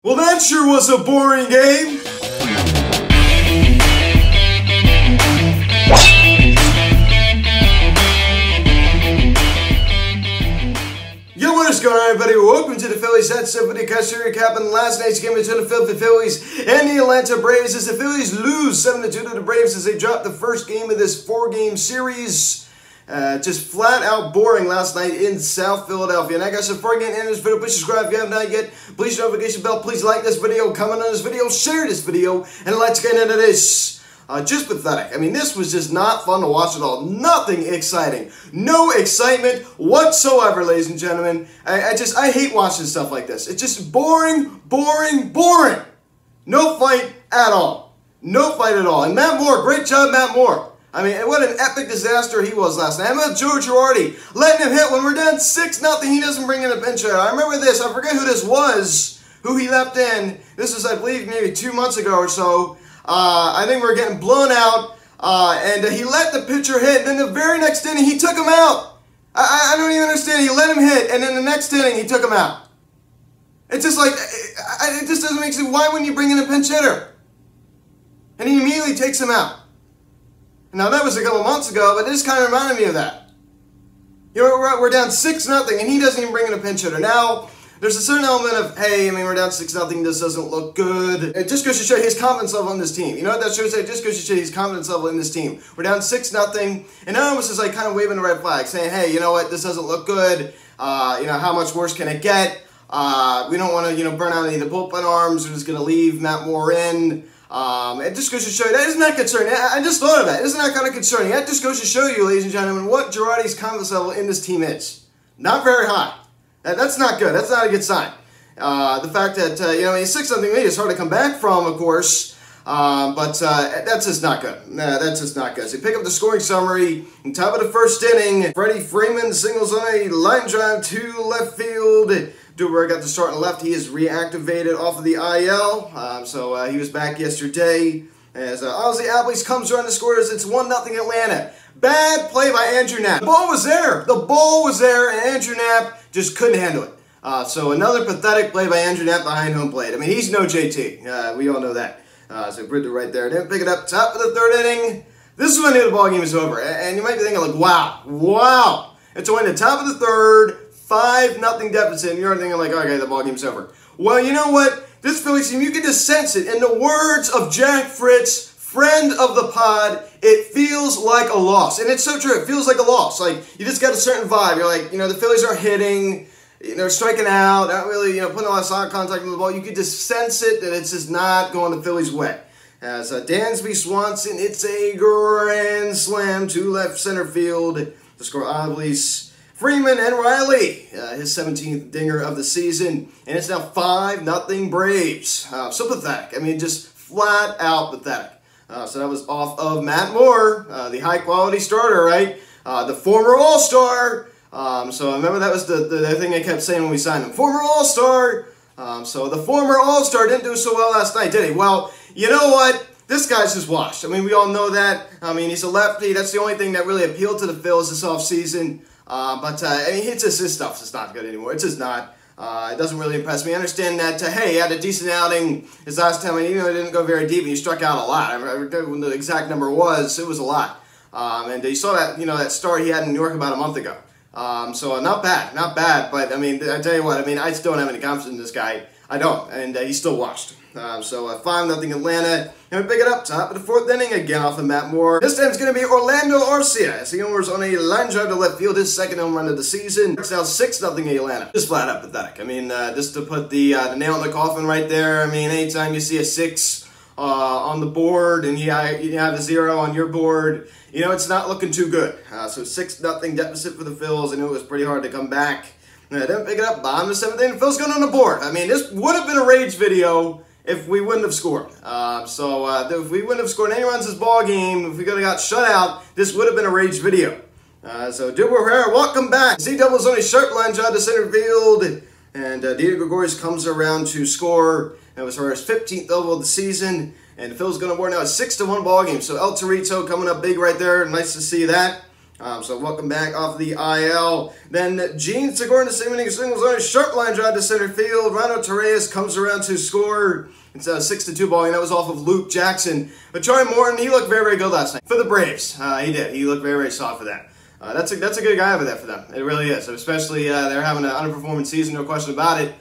Well, that sure was a boring game. Yo, what is going on, everybody? Welcome to the Phillies Head Video Cast recapping last night's game between the Philadelphia Phillies and the Atlanta Braves as the Phillies lose 7-2 to the Braves as they drop the first game of this 4-game series. Just flat out boring last night in South Philadelphia. And I guess before I get into this video, please subscribe if you have not yet. Please notification bell. Please like this video, comment on this video, share this video, and let's get into this. Just pathetic. I mean, this was just not fun to watch at all. Nothing exciting. No excitement whatsoever, ladies and gentlemen. I hate watching stuff like this. It's just boring, boring, boring. No fight at all. No fight at all. And Matt Moore, great job, Matt Moore. I mean, what an epic disaster he was last night. I'm about Joe Girardi letting him hit when we're down 6-0. He doesn't bring in a pinch hitter. I remember this. I forget who this was, who he left in. This was, I believe, maybe 2 months ago or so. I think we were getting blown out, and he let the pitcher hit. And then the very next inning, he took him out. I don't even understand. He let him hit, and then the next inning, he took him out. It's just like, it just doesn't make sense. Why wouldn't you bring in a pinch hitter? And he immediately takes him out. Now, that was a couple months ago, but this kind of reminded me of that. You know, we're down 6-0, and he doesn't even bring in a pinch hitter. Now, there's a certain element of, hey, I mean, we're down 6-0, this doesn't look good. It just goes to show his confidence level in this team. You know what that shows? It just goes to show his confidence level in this team. We're down 6-0, and now almost is like kind of waving the red flag, saying, hey, you know what, this doesn't look good. You know, how much worse can it get? We don't want to, you know, burn out any of the bullpen arms. We're just going to leave Matt Moore in. It just goes to show you, that isn't that concerning? I just thought of that. Isn't that kind of concerning? That just goes to show you, ladies and gentlemen, what Girardi's confidence level in this team is. Not very high. That's not good. That's not a good sign. The fact that, you know, he's 6-0 lead is hard to come back from, of course, but that's just not good. That's just not good. So you pick up the scoring summary. In top of the first inning, Freddie Freeman singles on a line drive to left field. Duber got the start on left. He is reactivated off of the IL, so he was back yesterday. As Ozzie Albies comes around the scorers, it's 1-0 Atlanta. Bad play by Andrew Knapp. The ball was there. The ball was there, and Andrew Knapp just couldn't handle it. So another pathetic play by Andrew Knapp behind home plate. I mean, he's no JT. We all know that. So Bridger right there. Didn't pick it up. Top of the third inning. This is when I knew the ball game was over. And you might be thinking, like, wow. It's when the top of the third, 5-0 deficit, and you're thinking like, okay, the ball game's over. Well, you know what? This Phillies team, you can just sense it. In the words of Jack Fritz, friend of the pod, it feels like a loss. And it's so true. It feels like a loss. Like, you just got a certain vibe. You're like, you know, the Phillies are hitting, you know, striking out, not really, you know, putting a lot of solid contact on the ball. You could just sense it that it's just not going the Phillies' way. As Dansby Swanson, it's a grand slam to left center field to score Albies, Freeman, and Riley, his 17th dinger of the season, and it's now 5-0 Braves. So pathetic. I mean, just flat out pathetic. So that was off of Matt Moore, the high-quality starter, right? The former All-Star. So I remember that was the thing I kept saying when we signed him. Former All-Star. So the former All-Star didn't do so well last night, did he? Well, you know what? This guy's just washed. I mean, we all know that. I mean, he's a lefty. That's the only thing that really appealed to the Phils this offseason. I mean, it's just, his stuff's just not good anymore. It's just not. It doesn't really impress me. I understand that, hey, he had a decent outing his last time, and even though he didn't go very deep, and he struck out a lot. I remember when the exact number was, it was a lot. And you saw that, you know, that start he had in New York about a month ago. So not bad, but I mean, I tell you what, I mean, I still don't have any confidence in this guy. I don't, and he's still washed. So 5-0 Atlanta, and we pick it up top of the fourth inning again off of Matt Moore. This time it's going to be Orlando Arcia as he homers on a line drive to left field, his second home run of the season. It's now 6-0 Atlanta. Just flat out pathetic. I mean, just to put the nail in the coffin right there. I mean, anytime you see a 6 on the board and you have a 0 on your board, you know it's not looking too good. So 6-0 deficit for the Phils. I knew it was pretty hard to come back. Didn't pick it up. Bottom of the 7th inning. Phil's going on the board. I mean, this would have been a rage video if we wouldn't have scored. If we wouldn't have scored any runs this ball game, if we could have got shut out, this would have been a rage video. So Duber Herrera, welcome back. Z doubles on a sharp line drive to center field, and Dieter Gregorius comes around to score. That was for his 15th double of the season, and Phil's going to board now a 6-1 ball game. So El Torito coming up big right there. Nice to see that. So welcome back off the IL. Then Gene Segura in the same inning singles on a sharp line drive to center field. Ronald Torreyes comes around to score. It's a 6-2 ball, and that was off of Luke Jackson. But Charlie Morton, he looked very, very good last night for the Braves. He did. He looked very, very soft for that. That's a good guy over there for them. It really is. Especially they're having an underperforming season, no question about it.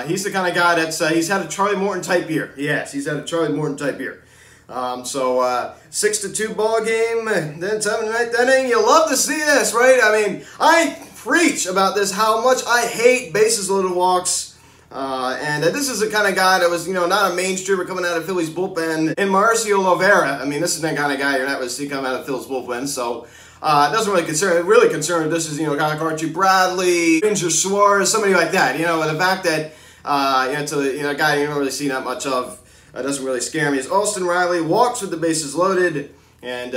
He's the kind of guy that's he's had a Charlie Morton type year. Yes, he's had a Charlie Morton type year. 6-2 ball game. Then 7th, 9th inning. You love to see this, right? I mean, I preach about this how much I hate bases loaded walks. And this is the kind of guy that was, not a mainstreamer coming out of Phillies bullpen. And Marcio Lovera, I mean, this is the kind of guy you're not going to see come out of Phillies bullpen. So, it doesn't really concern. It really concerned. This is, a guy like Archie Bradley, Ranger Suarez, somebody like that. And the fact that, a guy you don't really see that much of doesn't really scare me. Is Austin Riley walks with the bases loaded, and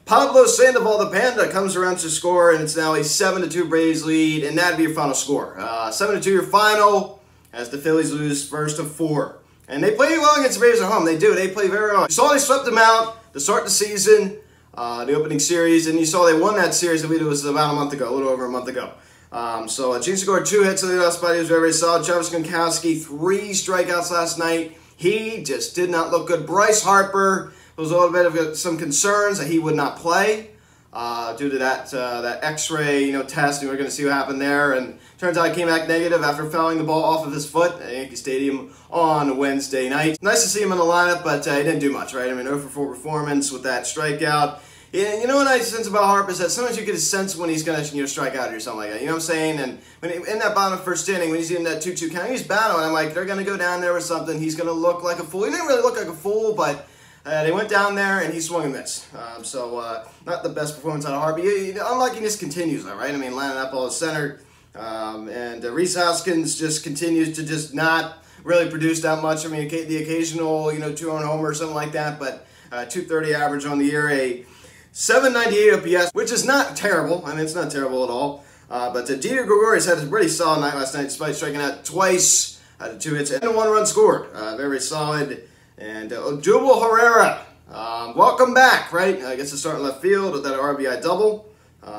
Pablo Sandoval the Panda comes around to score, and it's now a 7-2 Braves lead, and that'd be your final score. 7-2 your final, as the Phillies lose first of 4. And they play well against the Braves at home. They do. They play very well. You saw they swept them out to start the season, the opening series, and you saw they won that series. I believe it was about a month ago, a little over a month ago. Gene scored 2 hits in the last spot. He was very, very solid. Travis Gronkowski, 3 strikeouts last night. He just did not look good. Bryce Harper, there was a little bit of some concerns that he would not play due to that X-ray test. And we're going to see what happened there. And turns out he came back negative after fouling the ball off of his foot at Yankee Stadium on Wednesday night. Nice to see him in the lineup, but he didn't do much, right? I mean, 0-for-4 performance with that strikeout. Yeah, you know what I sense about Harper is that sometimes you get a sense when he's going to strike out or something like that. You know what I'm saying? And when in that bottom first inning, when he's in that 2-2 count, he's battling. I'm like, they're going to go down there with something. He's going to look like a fool. He didn't really look like a fool, but they went down there and he swung and missed. Not the best performance out of Harper. Unluckiness continues, though, right? I mean, lining up all the center. And Rhys Hoskins just continues to just not really produce that much. I mean, the occasional, 2-run homer or something like that, but 230 average on the year, a 798 OPS, which is not terrible. I mean, it's not terrible at all. But Dieter Gregorius had a pretty solid night last night, despite striking out twice, had 2 hits and a 1-run scored. Very solid. And Jubal Herrera, welcome back, right? I guess to start in left field with that RBI double.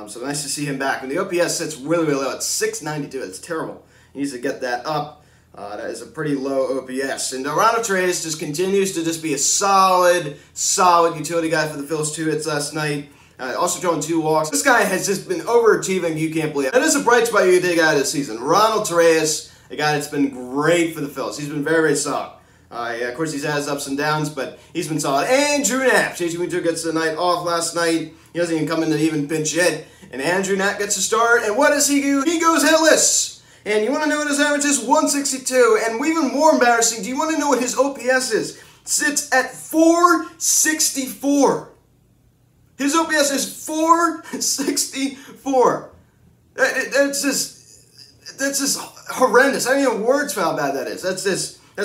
So nice to see him back. And the OPS sits really, really low. It's 692. It's terrible. He needs to get that up. That is a pretty low OPS. And Ronald Torreyes just continues to just be a solid utility guy for the Phillies. 2 hits last night. Also throwing 2 walks. This guy has just been overachieving. You can't believe it. That is a bright spot you can take out of this season. Ronald Torreyes, a guy that's been great for the Phillies. He's been very, very solid. Yeah, of course, he's had his ups and downs, but he's been solid. Andrew Knapp. JT gets the night off last night. He doesn't even come in to even pinch hit. And Andrew Knapp gets a start. And what does he do? He goes hitless. And you want to know what his average is? 162. And even more embarrassing, do you want to know what his OPS is? Sits at 464. His OPS is 464. That's just horrendous. I don't even words for how bad that is. That's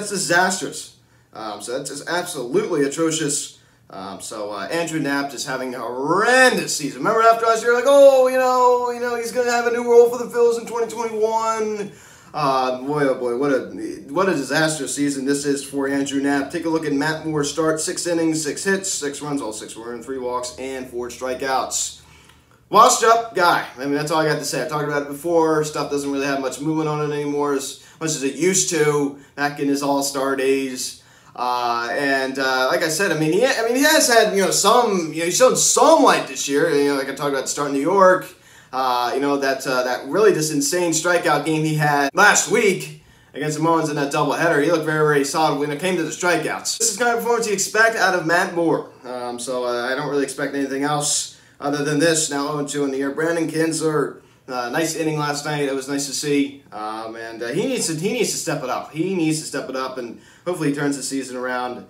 disastrous. So that's just absolutely atrocious. Andrew Knapp just having a horrendous season. Remember after last year, like, he's going to have a new role for the Phillies in 2021. Boy, oh boy, what a disastrous season this is for Andrew Knapp. Take a look at Matt Moore's start. 6 innings, 6 hits, 6 runs, all 6 were earned, 3 walks, and 4 strikeouts. Washed up guy. I mean, that's all I got to say. I talked about it before. Stuff doesn't really have much movement on it anymore as much as it used to back in his All-Star days. Like I said, he has had, he's shown some light this year. Like I talked about the start in New York. That really just insane strikeout game he had last week against the Marlins in that doubleheader. He looked very, very solid when it came to the strikeouts. This is the kind of performance you expect out of Matt Moore. I don't really expect anything else other than this. Now 0-2 in the year. Brandon Kinsler, nice inning last night. It was nice to see. He needs to step it up. He needs to step it up, and hopefully he turns the season around.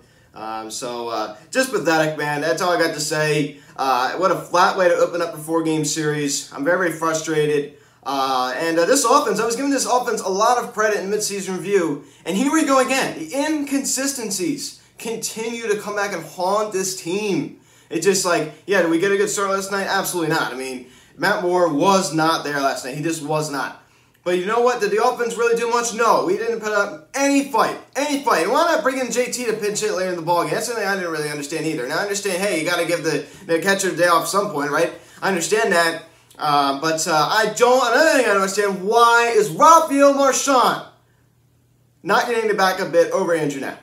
Just pathetic, man. That's all I got to say. What a flat way to open up a 4-game series. I'm very, very frustrated. This offense, I was giving this offense a lot of credit in midseason review, and here we go again. The inconsistencies continue to come back and haunt this team. It's just like, yeah, did we get a good start last night? Absolutely not. I mean, Matt Moore was not there last night. He just was not. But you know what? Did the offense really do much? No. We didn't put up any fight. And why not bring in JT to pinch hit later in the ballgame? That's something I didn't really understand either. Now I understand, hey, you got to give the catcher the day off at some point, right? I understand that. But I don't, another thing I don't understand, why is Rafael Marchand not getting the backup bid over Andrew Knapp?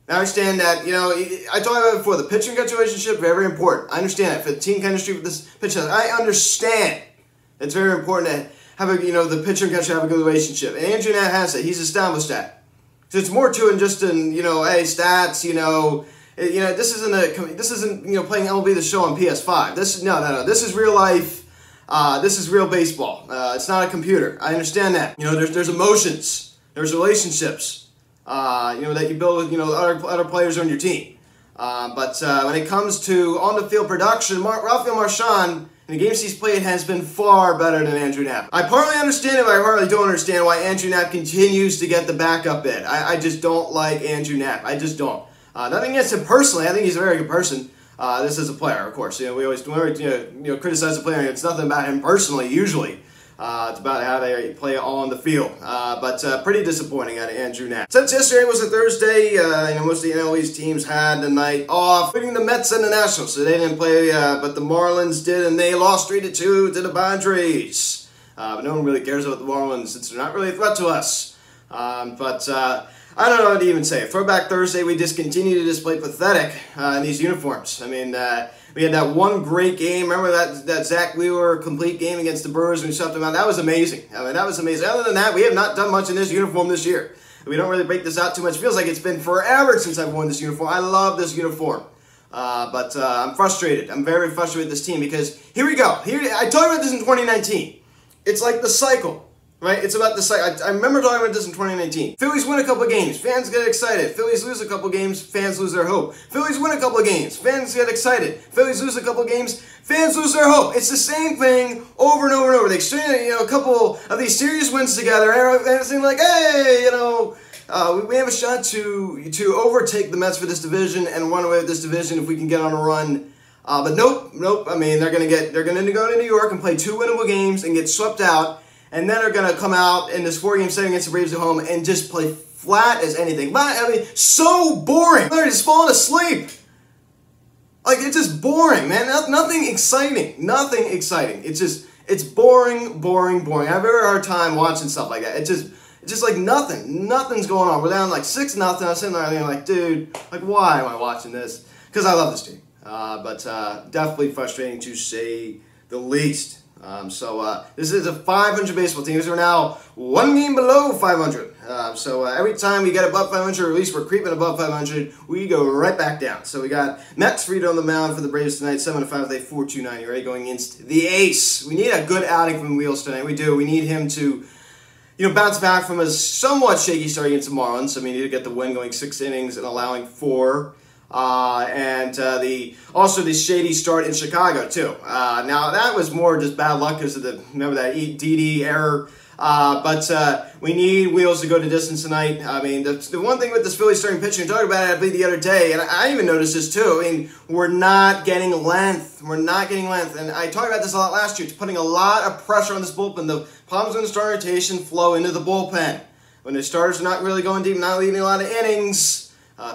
I understand that, you know, I talked about it before, the pitcher and catcher relationship, very important. I understand that for the team chemistry with this pitcher. I understand it's very important to have a, you know, the pitcher and catcher have a good relationship. And Andrew Knapp has it. He's established that. So it's more to it than just in, you know, hey, stats, you know, this isn't, you know, playing MLB The Show on PS5. No. This is real life. This is real baseball. It's not a computer. I understand that. You know, there's emotions. There's relationships. You know, that you build with, you know, other players on your team. But when it comes to on-the-field production, Rafael Marchand, in the games he's played, has been far better than Andrew Knapp. I partly understand it, but I partly don't understand why Andrew Knapp continues to get the backup bid. I just don't like Andrew Knapp. I just don't. Nothing against him personally. I think he's a very good person. This is a player, of course. You know, we always criticize the player. It's nothing about him personally, usually. It's about how they play on the field. But pretty disappointing out of Andrew Knapp. Since yesterday was a Thursday, you know, most of the NL East teams had the night off, including the Mets and the Nationals. So they didn't play, but the Marlins did, and they lost 3-2 to the Padres. But no one really cares about the Marlins since they're not really a threat to us. I don't know what to even say. Throwback Thursday, we just continue to display pathetic in these uniforms. I mean, we had that one great game. Remember that Zach Wheeler complete game against the Brewers when we swept them out? That was amazing. I mean, that was amazing. Other than that, we have not done much in this uniform this year. We don't really break this out too much. It feels like it's been forever since I've worn this uniform. I love this uniform. But I'm frustrated. I'm very frustrated with this team because here we go. I talked about this in 2019. It's like the cycle. Right? It's about the cycle. I remember talking about this in 2019. Phillies win a couple of games. Fans get excited. Phillies lose a couple of games. Fans lose their hope. Phillies win a couple of games. Fans get excited. Phillies lose a couple of games. Fans lose their hope. It's the same thing over and over and over. They exchange, you know, a couple of these series wins together, and it's like, hey, you know, we have a shot to overtake the Mets for this division and run away with this division if we can get on a run. But nope. I mean, they're gonna go to New York and play 2 winnable games and get swept out. And then they're going to come out in this 4-game setting against the Braves at home and just play flat as anything. I mean, so boring. They're just falling asleep. Like, it's just boring, man. Nothing exciting. Nothing exciting. It's boring. I have a very hard time watching stuff like that. It's just like nothing. Nothing's going on. We're down like 6-0. I'm sitting there and like, dude, like, why am I watching this? Because I love this team. But definitely frustrating to say the least. This is a 500 baseball team. We're now 1 game below 500. Every time we get above 500, or at least we're creeping above 500, we go right back down. So we got Max Fried on the mound for the Braves tonight, 7-5 with a 4.29 ERA going against the ace. We need a good outing from Wheels tonight. We do. We need him to, you know, bounce back from a somewhat shaky start against the Marlins. I mean, he did get the win going 6 innings and allowing 4. Also the shady start in Chicago too. Now that was more just bad luck because of remember that DD error. We need Wheels to go to distance tonight. I mean, the one thing with this Phillies starting pitching, I talked about it, I believe, the other day, and I even noticed this too. I mean, we're not getting length. And I talked about this a lot last year. It's putting a lot of pressure on this bullpen. The problems with the starting rotation flow into the bullpen. When the starters are not really going deep, not leaving a lot of innings,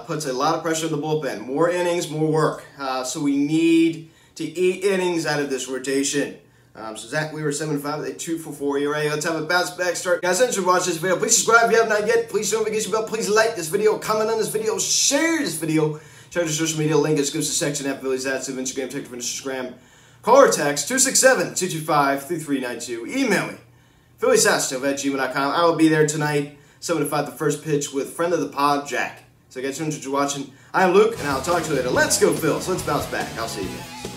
puts a lot of pressure on the bullpen. More innings, more work. So we need to eat innings out of this rotation. So Zach Wheeler, 7-5 with a 2.44 ERA. Let's have a bounce back start. Guys, thanks for watching this video. Please subscribe if you have not yet. Please don't forget your bell. Please like this video, comment on this video, share this video. Check the social media link in the description section at Phillies Ads of Instagram, TikTok, and Instagram. Call or text 267-225-3392. Email me, philliesatstuff@gmail.com. I will be there tonight, 7-5 the first pitch with friend of the pod, Jack. So guys, thanks for watching. I'm Luke, and I'll talk to you later. Let's go, Phils. Let's bounce back. I'll see you guys.